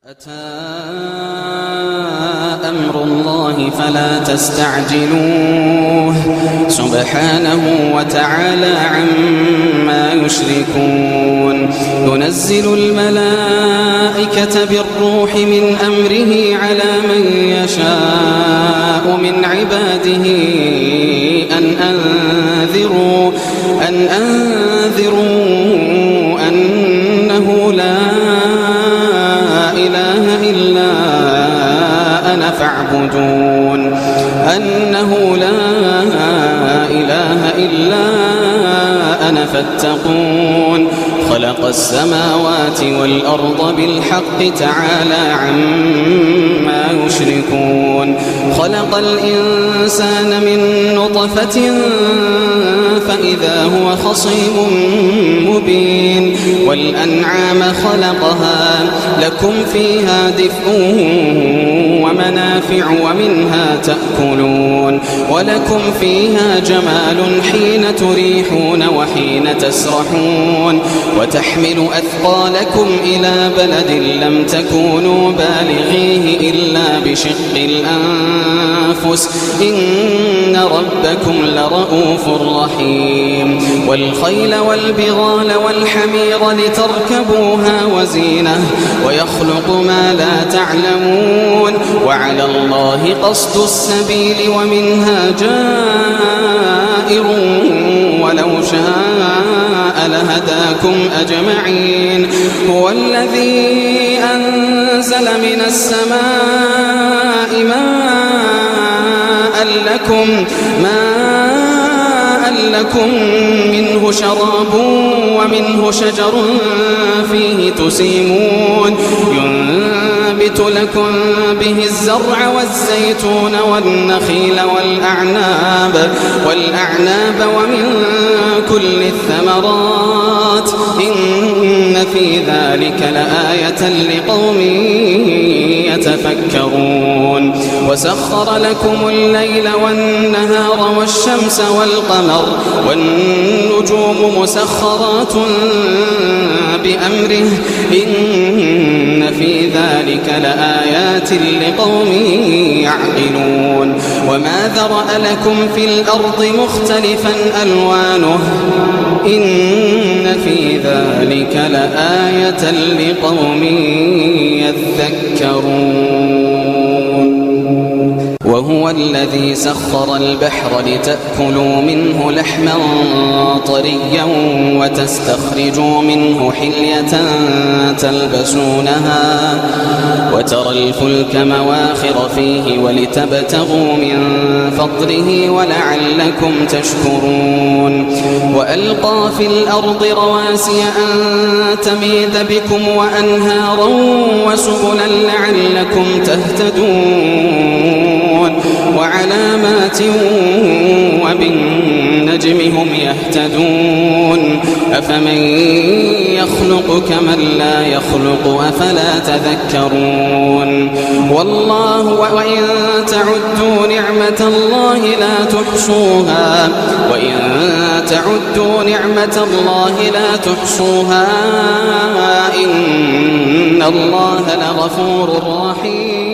أتى أمر الله فلا تستعجلوه سبحانه وتعالى عما يشركون. ينزل الملائكة بالروح من أمره على من يشاء من عباده أن أنذروا أنه لا إله إلا أنا فاعبدون أنه لا إله إلا أنا فاتقون. خلق السماوات والأرض بالحق تعالى عما يشركون. خلق الإنسان من نطفة فإذا هو خصيم مبين. والأنعام خلقها لكم فيها دفء ومنافع ومنها تأكلون ولكم فيها جمال حين تريحون وحين تسرحون. وتحمل أثقالكم إلى بلد لم تكونوا بالغيه إلا بشق الأنفس إن ربكم لرؤوف رحيم. والخيل والبغال والحمير لتركبوها وزينة ويخلق ما لا تعلمون. وعلى الله قصد السبيل ومنها جائر ولو شاء لهداكم أجمعين. هو الذي أنزل من السماء ماء لكم منه شراب ومنه شجر فيه تسيمون. ينبت لكم به الزرع والزيتون والنخيل والأعناب ومن كل الثمرات إن في ذلك لآية لقوم يتفكرون. وسخر لكم الليل والنهار والشمس والقمر والنجوم مسخرات بأمره إن في ذلك لآيات لقوم يعقلون. وما ذرأ لكم في الأرض مختلفا ألوانه إن في ذلك لآية لقوم يذكرون. وهو الذي سخر البحر لتأكلوا منه لحما طريا وتستخرجوا منه حلية تلبسونها وترى الفلك مواخر فيه ولتبتغوا من فضله ولعلكم تشكرون. وألقى في الأرض رواسي أن تميد بكم وأنهارا وسبلا لعلكم تهتدون. وعلامات وبالنجم هم يهتدون. أفمن يخلق كمن لا يخلق أفلا تذكرون. والله وإن تعدوا نعمة الله لا تحصوها إن الله لغفور رحيم.